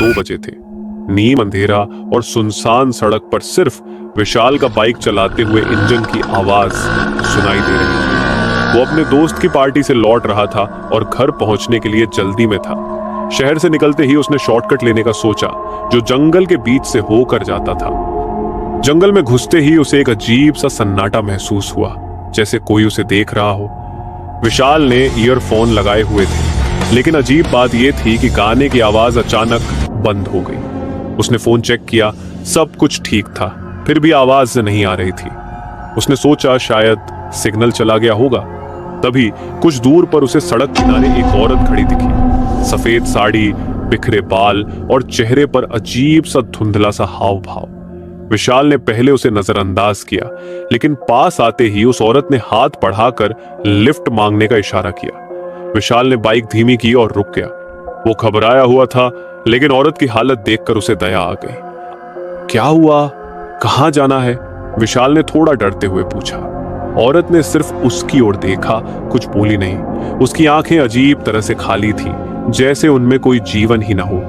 2 बजे थे। नीम अंधेरा और सुनसान सड़क पर सिर्फ विशाल का बाइक चलाते हुए इंजन की आवाज सुनाई दे रही थी। वो अपने दोस्त की पार्टी से लौट रहा था और घर पहुंचने के लिए जल्दी में था। शहर से निकलते ही उसने शॉर्टकट लेने का सोचा, जो जंगल के बीच से होकर जाता था। जंगल में घुसते ही उसे एक अजीब सा सन्नाटा महसूस हुआ, जैसे कोई उसे देख रहा हो। विशाल ने ईयरफोन लगाए हुए थे, लेकिन अजीब बात यह थी कि गाने की आवाज अचानक बंद हो गई। उसने फोन चेक किया, सब कुछ ठीक था, फिर भी आवाज नहीं आ रही थी। उसने सोचा शायद सिग्नल चला गया होगा। तभी कुछ दूर पर उसे सड़क किनारे एक औरत खड़ी दिखी। सफेद साड़ी, बिखरे बाल और चेहरे पर अजीब सा धुंधला सा हाव भाव। विशाल ने पहले उसे नजरअंदाज किया, लेकिन पास आते ही उस औरत ने हाथ बढ़ाकर लिफ्ट मांगने का इशारा किया। विशाल ने बाइक धीमी की और रुक गया। वो घबराया हुआ था, लेकिन औरत की हालत देखकर उसे दया आ गई। क्या हुआ, कहां जाना है? विशाल ने थोड़ा डरते हुए पूछा। औरत ने सिर्फ उसकी ओर देखा, कुछ बोली नहीं। उसकी आंखें अजीब तरह से खाली थी, जैसे उनमें कोई जीवन ही ना हो।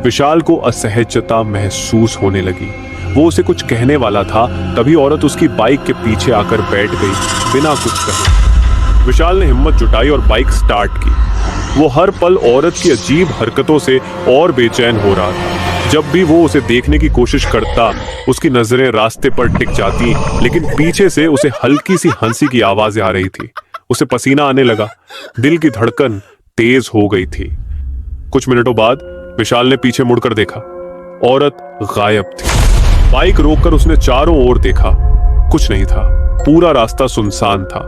विशाल को असहजता महसूस होने लगी। वो उसे कुछ कहने वाला था, तभी औरत उसकी बाइक के पीछे आकर बैठ गई, बिना कुछ कहे। विशाल ने हिम्मत जुटाई और बाइक स्टार्ट की। वो हर पल औरत की अजीब हरकतों से और बेचैन हो रहा था। जब भी वो उसे देखने की कोशिश करता, उसकी नजरें रास्ते पर टिक जाती, लेकिन पीछे से उसे हल्की सी हंसी की आवाजें आ रही थी। उसे पसीना आने लगा, दिल की धड़कन तेज हो गई थी। कुछ मिनटों बाद विशाल ने पीछे मुड़कर देखा, औरत गायब थी। बाइक रोककर उसने चारों ओर देखा, कुछ नहीं था। पूरा रास्ता सुनसान था।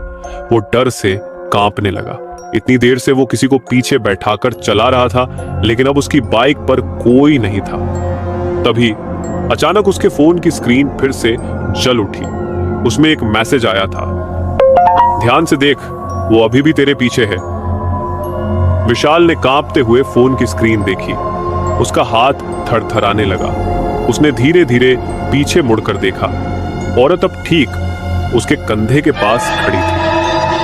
वो डर से कांपने लगा। इतनी देर से वो किसी को पीछे बैठाकर चला रहा था, लेकिन अब उसकी बाइक पर कोई नहीं था। तभी अचानक उसके फोन की स्क्रीन फिर से जल उठी। उसमें एक मैसेज आया था, ध्यान से देख, वो अभी भी तेरे पीछे है। विशाल ने कांपते हुए फोन की स्क्रीन देखी। उसका हाथ थरथराने लगा। उसने धीरे धीरे पीछे मुड़कर देखा। औरत अब ठीक उसके कंधे के पास खड़ी थी।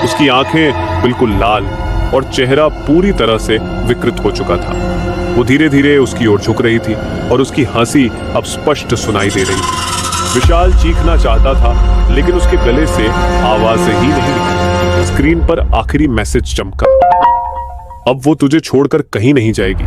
उसकी आंखें बिल्कुल लाल और चेहरा पूरी तरह से विकृत हो चुका था। वो धीरे धीरे उसकी ओर झुक रही थी और उसकी हंसी अब स्पष्ट सुनाई दे रही थी। विशाल चीखना चाहता था, लेकिन उसके गले से आवाजें ही नहीं निकली। स्क्रीन पर आखिरी मैसेज चमका, अब वो तुझे छोड़कर कहीं नहीं जाएगी।